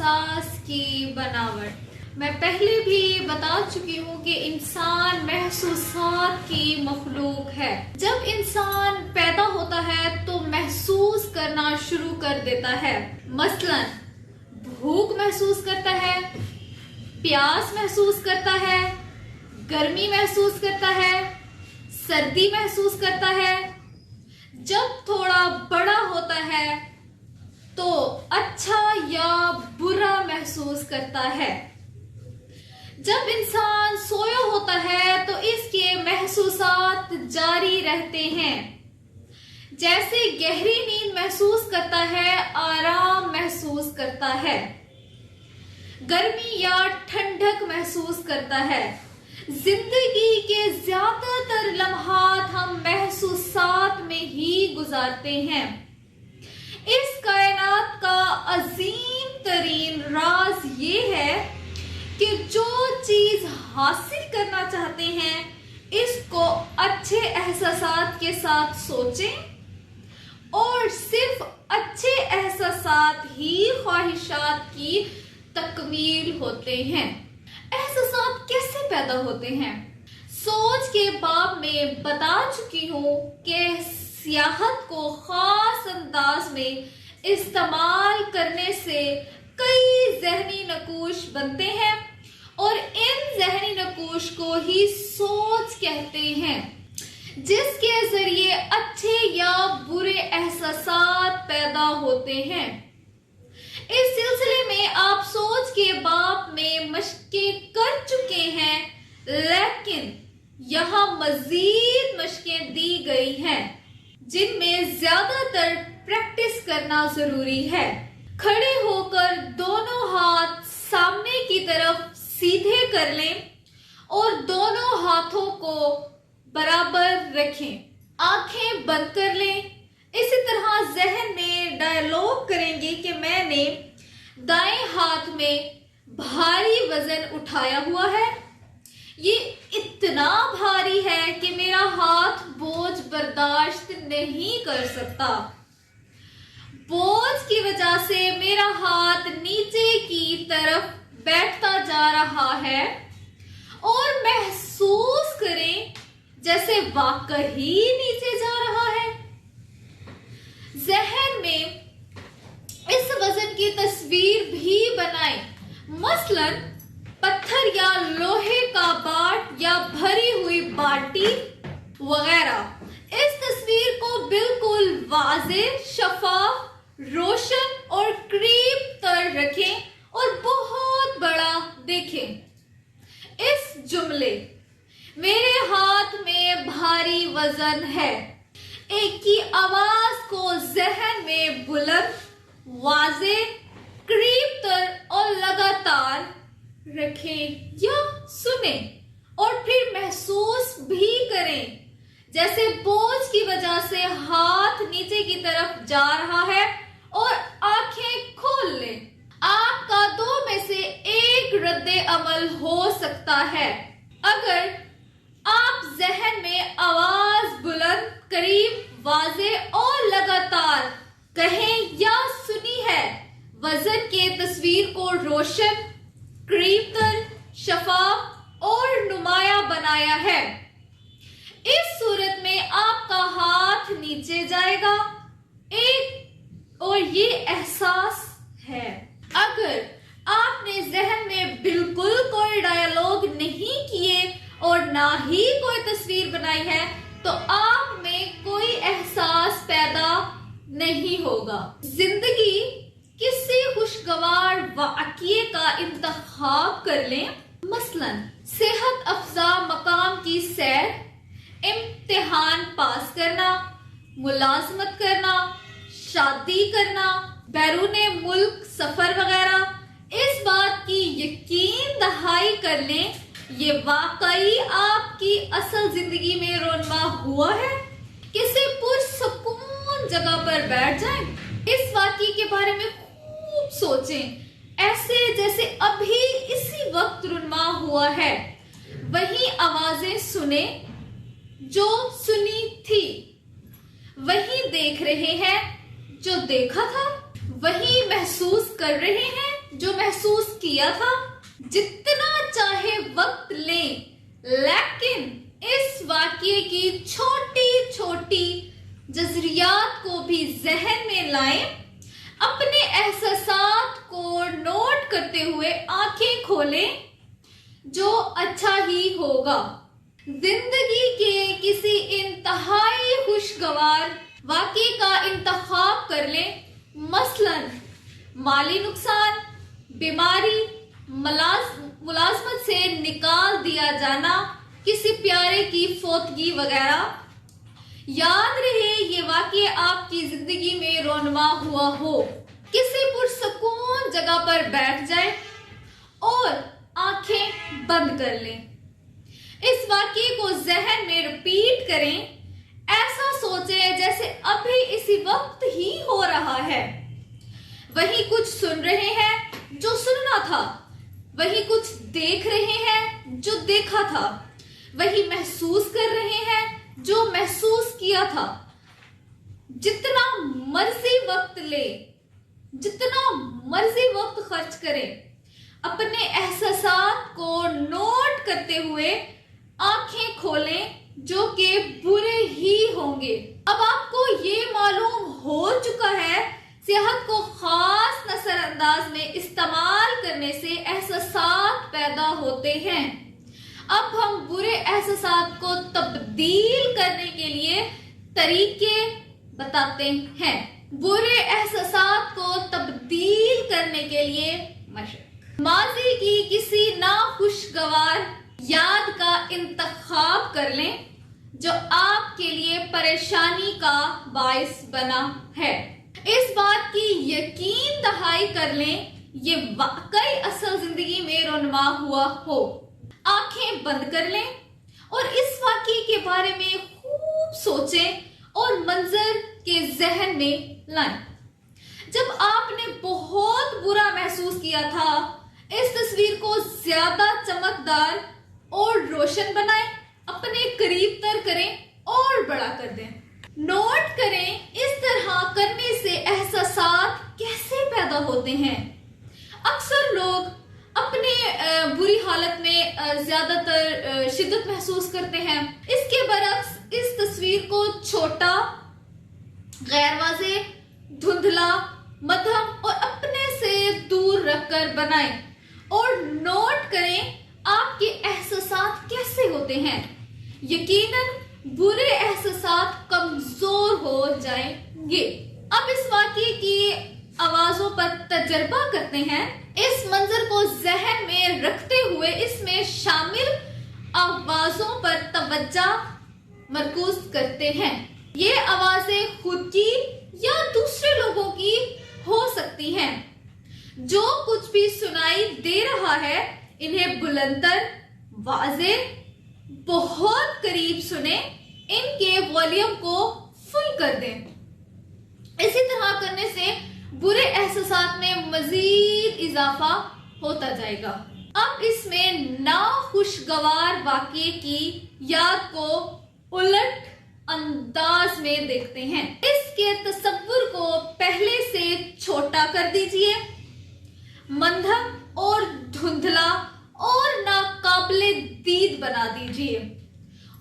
احساس کی بناوٹ۔ میں پہلے بھی بتا چکی ہوں کہ انسان محسوسات کی مخلوق ہے۔ جب انسان پیدا ہوتا ہے تو محسوس کرنا شروع کر دیتا ہے۔ مثلاً بھوک محسوس کرتا ہے، پیاس محسوس کرتا ہے، گرمی محسوس کرتا ہے، سردی محسوس کرتا ہے۔ جب تھوڑا بڑا ہوتا ہے تو اچھا یا برا محسوس کرتا ہے۔ جب انسان سویا ہوتا ہے تو اس کے محسوسات جاری رہتے ہیں، جیسے گہری نیند محسوس کرتا ہے، آرام محسوس کرتا ہے، گرمی یا ٹھنڈک محسوس کرتا ہے۔ زندگی کے زیادہ تر لمحات ہم محسوسات میں ہی گزارتے ہیں۔ اس کائنات کا عظیم ترین راز یہ ہے کہ جو چیز حاصل کرنا چاہتے ہیں اس کو اچھے احساسات کے ساتھ سوچیں، اور صرف اچھے احساسات ہی خواہشات کی تکمیل ہوتے ہیں۔ احساسات کیسے پیدا ہوتے ہیں؟ سوچ کے باب میں بتا چکی ہوں کہ سیاحت کو خاص انداز میں استعمال کرنے سے کئی ذہنی نقوش بنتے ہیں، اور ان ذہنی نقوش کو ہی سوچ کہتے ہیں، جس کے ذریعے اچھے یا برے احساسات پیدا ہوتے ہیں۔ اس سلسلے میں آپ سوچ کے باب میں مشقیں کر چکے ہیں، لیکن یہاں مزید مشقیں دی گئی ہیں جن میں زیادہ تر پریکٹس کرنا ضروری ہے۔ کھڑے ہو کر دونوں ہاتھ سامنے کی طرف سیدھے کر لیں اور دونوں ہاتھوں کو برابر رکھیں۔ آنکھیں بند کر لیں۔ اسی طرح ذہن میں ڈائیلاگ کریں گے کہ میں نے دائیں ہاتھ میں بھاری وزن اٹھایا ہوا ہے، یہ اتنا بھاری ہے کہ میرا ہاتھ بوجھ برداشت نہیں کر سکتا۔ بوجھ کی وجہ سے میرا ہاتھ نیچے کی طرف بیٹھتا جا رہا ہے، اور محسوس کریں جیسے واقعی نیچے جا رہا ہے۔ ذہن میں اس وزن کی تصویر بھی بنائیں، مثلاً پتھر یا لوہے کا باٹ یا بھری ہوئی بالٹی وغیرہ۔ اس تصویر کو بالکل واضح، شفاف، روشن اور قریب تر رکھیں اور بہت بڑا دیکھیں۔ اس جملے میرے ہاتھ میں بھاری وزن ہے ایک کی آواز کو ذہن میں بلند، واضح، قریب تر اور لگاتار رکھیں یا سنیں، اور پھر محسوس بھی کریں جیسے بوجھ کی وجہ سے ہاتھ نیچے کی طرف جا رہا ہے، اور آنکھیں کھول لیں۔ آپ کا دو میں سے ایک رد عمل ہو سکتا ہے۔ اگر آپ ذہن میں آواز بلند، قریب، واضح اور لگاتار کہیں یا سنی ہے، وزن کے تصویر کو روشن، قریب تر، شفاف اور نمایاں بنایا ہے، اس صورت میں آپ کا ہاتھ نیچے جائے گا، اور یہ احساس ہے۔ اگر آپ نے ذہن میں بالکل کوئی ڈائیلاگ نہیں کیے اور نہ ہی کوئی تصویر بنائی ہے تو آپ میں کوئی احساس پیدا نہیں ہوگا۔ زندگی کسی خوشگوار واقعے کا انتخاب کر لیں، مثلاً صحت افزا مقام کی سیر، امتحان پاس کرنا، ملازمت کرنا، شادی کرنا، بیرون ملک سفر وغیرہ۔ اس بات کی یقین دہانی کر لیں یہ واقعی آپ کی اصل زندگی میں رونما ہوا ہے۔ کسی پرسکون جگہ پر بیٹھ جائیں، اس واقعے کے بارے میں خوب سوچیں، ایسے جیسے ابھی اسی وقت رونما ہوا ہے۔ وہی آوازیں سنیں جو سنی تھی، وہی دیکھ رہے ہیں جو دیکھا تھا، وہی محسوس کر رہے ہیں جو محسوس کیا تھا جتنا چاہے وقت لیں، لیکن اس واقعے کی چھوٹی چھوٹی جزریات کو بھی ذہن میں لائیں، اپنے احساسات کو نوٹ کرتے ہوئے آنکھیں کھولیں، جو اچھا ہی ہوگا۔ زندگی کے کسی انتہائی خوشگوار واقعے کا انتخاب کر لیں، مثلاً مالی نقصان، بیماری، ملازمت سے نکال دیا جانا، کسی پیارے کی فوتگی وغیرہ۔ یاد رہے یہ واقعہ آپ کی زندگی میں رونما ہوا ہو۔ کسی پرسکون جگہ پر بیٹھ جائیں اور آنکھیں بند کر لیں۔ اس واقعے کو ذہن میں ریپیٹ کریں، ایسا سوچیں جیسے ابھی اسی وقت ہی ہو رہا ہے۔ وہی کچھ سن رہے ہیں جو سننا تھا، وہی کچھ دیکھ رہے ہیں جو دیکھا تھا، وہی محسوس کر رہے ہیں جو محسوس کیا تھا۔ جتنا مرضی وقت لے، جتنا مرضی وقت خرچ کرے، اپنے احساسات کو نوٹ کرتے ہوئے آنکھیں کھولیں، جو کہ برے ہی ہوں گے۔ اب آپ کو یہ معلوم ہو چکا ہے صحت کو خاص نظر انداز میں استعمال کرنے سے احساسات پیدا ہوتے ہیں۔ اب ہم برے احساسات کو تبدیل کرنے کے لیے طریقے بتاتے ہیں۔ برے احساسات کو تبدیل کرنے کے لیے مشق۔ ماضی کی کسی ناخوشگوار یاد کا انتخاب کر لیں جو آپ کے لیے پریشانی کا باعث بنا ہے۔ اس بات کی یقین دہانی کر لیں یہ واقعی اصل زندگی میں رونما ہوا ہو۔ آنکھیں بند کر لیں اور اس واقعے کے بارے میں خوب سوچیں اور منظر کے ذہن میں لائیں۔ جب آپ نے بہت برا محسوس کیا تھا، اس تصویر کو زیادہ چمکدار اور روشن بنائیں، اپنے قریب تر کریں اور بڑا کر دیں۔ نوٹ کریں اس طرح کرنے سے احساسات کیسے پیدا ہوتے ہیں۔ اکثر لوگ اپنے بری حالت میں زیادہ تر شدت محسوس کرتے ہیں۔ اس کے برعکس اس تصویر کو چھوٹا، غیر واضح، دھندلا، مدھم اور اپنے سے دور رکھ کر بنائیں اور نوٹ کریں آپ کے احساسات کیسے ہوتے ہیں۔ یقیناً برے احساسات کمزور ہو جائیں گے۔ اب اس واقعے کی آوازوں پر تجربہ کرتے ہیں۔ اس منظر کو ذہن میں رکھتے ہوئے اس میں شامل آوازوں پر توجہ مرکوز کرتے ہیں۔ یہ آوازیں خود کی یا دوسرے لوگوں کی ہو سکتی ہیں۔ جو کچھ بھی سنائی دے رہا ہے انہیں بلندتر، واضح، بہت قریب سنیں، ان کے والیوم کو فل کر دیں۔ اسی طرح کرنے سے برے احساسات میں مزید اضافہ ہوتا جائے گا۔ اب اس میں ناخوشگوار واقعے کی یاد کو الٹ انداز میں دیکھتے ہیں۔ اس کے تصور کو پہلے سے چھوٹا کر دیجئے، مندھم اور دھندلا اور ناقابل دید بنا دیجئے۔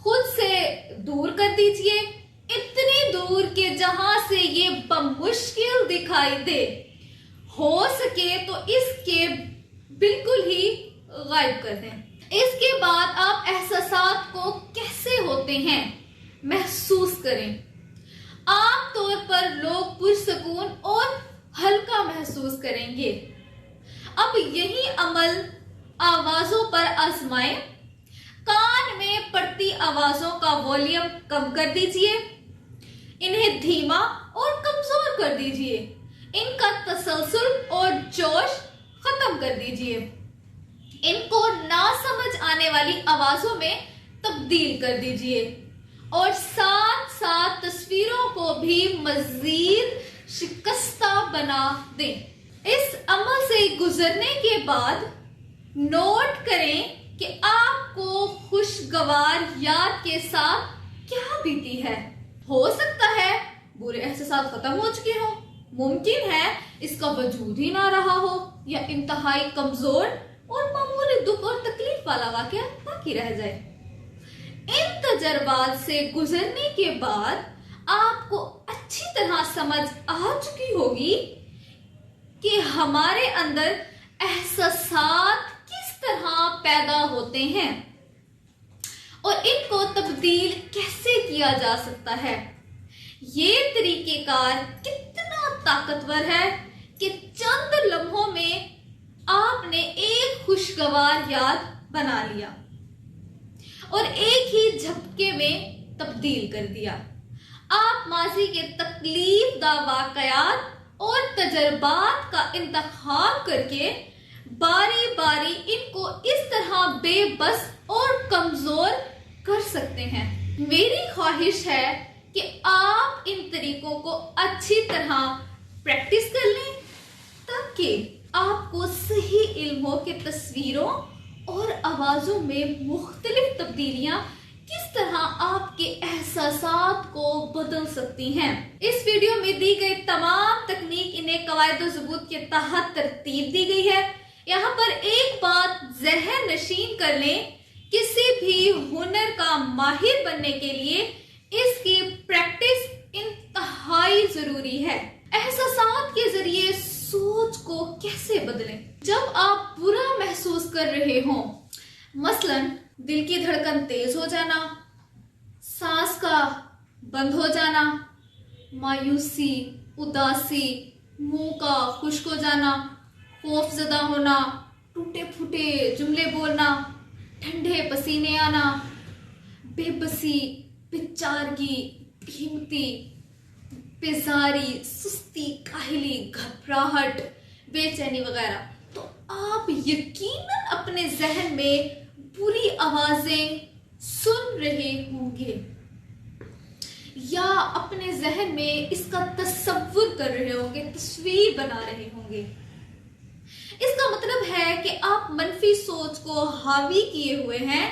خود سے دور کر دیجئے، اتنی دور کہ جہاں سے یہ بمشکل دکھائی دے۔ ہو سکے تو اس کے بالکل ہی غائب کر دیں۔ اس کے بعد آپ احساسات کو کیسے ہوتے ہیں محسوس کریں۔ عام طور پر لوگ پرسکون اور ہلکا محسوس کریں گے۔ اب یہی عمل آوازوں پر آزمائیں۔ کان میں پڑتی آوازوں کا والیوم کم کر دیجئے، انہیں دھیما اور کمزور کر دیجئے، ان کا تسلسل اور جوش ختم کر دیجئے، ان کو نہ سمجھ آنے والی آوازوں میں تبدیل کر دیجئے اور ساتھ ساتھ تصویروں کو بھی مزید شکستہ بنا دیں۔ اس عمل سے گزرنے کے بعد نوٹ کریں کہ آپ کو خوشگوار یاد کے ساتھ کیا بیتی ہے۔ ہو سکتا ہے برے احساسات ختم ہو چکے ہوں، ممکن ہے اس کا وجود ہی نہ رہا ہو، یا انتہائی کمزور اور معمولی دکھ اور تکلیف والا واقعہ باقی رہ جائے۔ ان تجربات سے گزرنے کے بعد آپ کو اچھی طرح سمجھ آ چکی ہوگی کہ ہمارے اندر احساسات کس طرح پیدا ہوتے ہیں اور ان کو تبدیل کیسے کیا جا سکتا ہے۔ یہ طریقہ کار کتنا طاقتور ہے کہ چند لمحوں میں آپ نے ایک خوشگوار یاد بنا لیا اور ایک ہی جھپکے میں تبدیل کر دیا۔ آپ ماضی کے تکلیف دہ واقعات اور تجربات کا انتخاب کر کے باری باری ان کو اس طرح بے بس اور کمزور کر سکتے ہیں۔ میری خواہش ہے کہ آپ ان طریقوں کو اچھی طرح پریکٹس کر لیں تاکہ آپ کو صحیح علم ہو کہ تصویروں اور آوازوں میں مختلف تبدیلیاں کس طرح آپ کے احساسات کو بدل سکتی ہیں۔ اس ویڈیو میں دی گئی تمام تکنیک انہیں قواعد و ضبوط کے تحت ترتیب دی گئی ہے۔ یہاں پر ایک بات ذہن نشین کر لیں، کسی بھی ہنر کا ماہر بننے کے لیے اس کی پریکٹس انتہائی ضروری ہے۔ احساسات کے ذریعے سوچ کو کیسے بدلیں؟ جب آپ برا محسوس کر رہے ہوں، مثلاً دل کی دھڑکن تیز ہو جانا، سانس کا بند ہو جانا، مایوسی، اداسی، منہ کا خشک ہو جانا، خوف زدہ ہونا، ٹوٹے پھوٹے جملے بولنا، ٹھنڈے پسینے آنا، بے بسی، بےچارگی، بےہمتی، بیزاری، سستی، کاہلی، گھبراہٹ، بے چینی وغیرہ، تو آپ یقیناً اپنے ذہن میں بری آوازیں سن رہے ہوں گے یا اپنے ذہن میں اس کا تصور کر رہے ہوں گے، تصویر بنا رہے ہوں گے۔ اس کا مطلب ہے کہ آپ منفی سوچ کو حاوی کیے ہوئے ہیں۔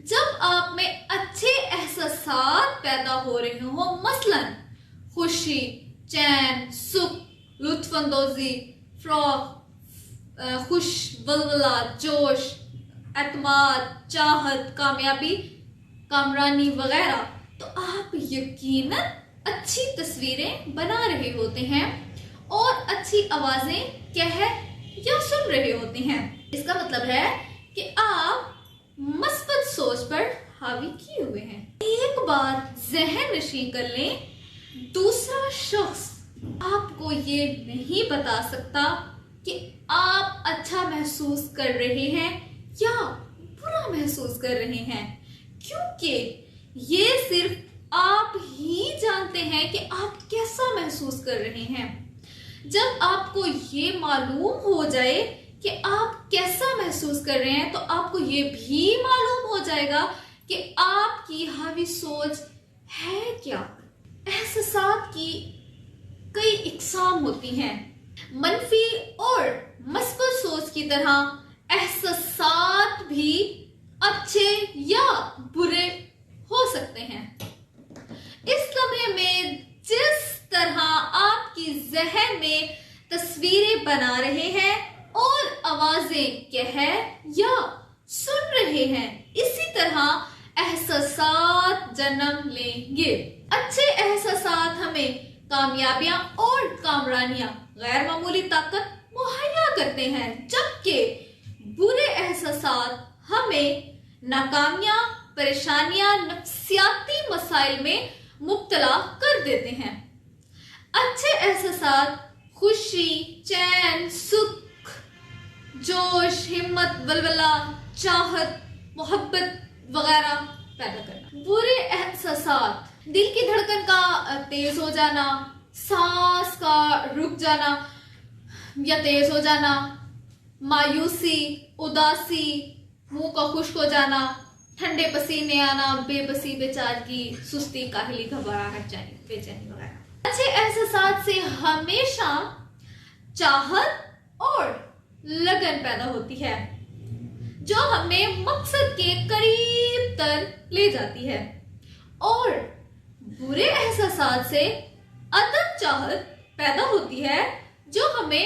جب آپ میں اچھے احساسات پیدا ہو رہے ہوں، مثلاً خوشی، چین، سکھ، لطف اندوزی، فروغ، خوش ولولہ، جوش، اعتماد، چاہت، کامیابی، کامرانی وغیرہ، تو آپ یقیناً اچھی تصویریں بنا رہے ہوتے ہیں اور اچھی آوازیں کہہ یا سن رہے ہوتے ہیں۔ اس کا مطلب ہے کہ آپ مثبت سوچ پر حاوی کیے ہوئے ہیں۔ ایک بات ذہن نشین کر لیں، دوسرا شخص آپ کو یہ نہیں بتا سکتا کہ آپ اچھا محسوس کر رہے ہیں یا برا محسوس کر رہے ہیں، کیونکہ یہ صرف آپ ہی جانتے ہیں کہ آپ کیسا محسوس کر رہے ہیں۔ جب آپ کو یہ معلوم ہو جائے کہ آپ کیسا محسوس کر رہے ہیں تو آپ کو یہ بھی معلوم ہو جائے گا کہ آپ کی حاوی سوچ ہے کیا۔ احساسات کی کئی اقسام ہوتی ہیں۔ منفی اور مثبت سوچ کی طرح احساسات بھی اچھے یا برے ہو سکتے ہیں۔ اس لمحے میں جس طرح آپ کی ذہن میں تصویریں بنا رہے ہیں اور آوازیں کہہ یا سن رہے ہیں، اسی طرح احساسات جنم لیں گے۔ اچھے احساسات ہمیں کامیابیاں اور کامرانیاں، غیر معمولی طاقت مہیا کرتے ہیں، جبکہ برے احساسات ہمیں ناکامیاں، پریشانیاں، نفسیاتی مسائل میں مبتلا کر دیتے ہیں۔ اچھے احساسات خوشی، چین، سکھ، جوش، ہمت، ولولہ، چاہت، محبت وغیرہ پیدا کرنا۔ برے احساسات دل کی دھڑکن کا تیز ہو جانا، سانس کا رک جانا یا تیز ہو جانا، مایوسی، اداسی، منہ کا خشک ہو جانا، ٹھنڈے پسینے آنا، بے بسی، بےچارگی، سستی، کاہلی، گھبراہٹ، بے چینی وغیرہ۔ اچھے احساسات سے ہمیشہ چاہت اور لگن پیدا ہوتی ہے جو ہمیں مقصد کے قریب تر لے جاتی ہے، اور برے احساسات سے عدم چاہت پیدا ہوتی ہے جو ہمیں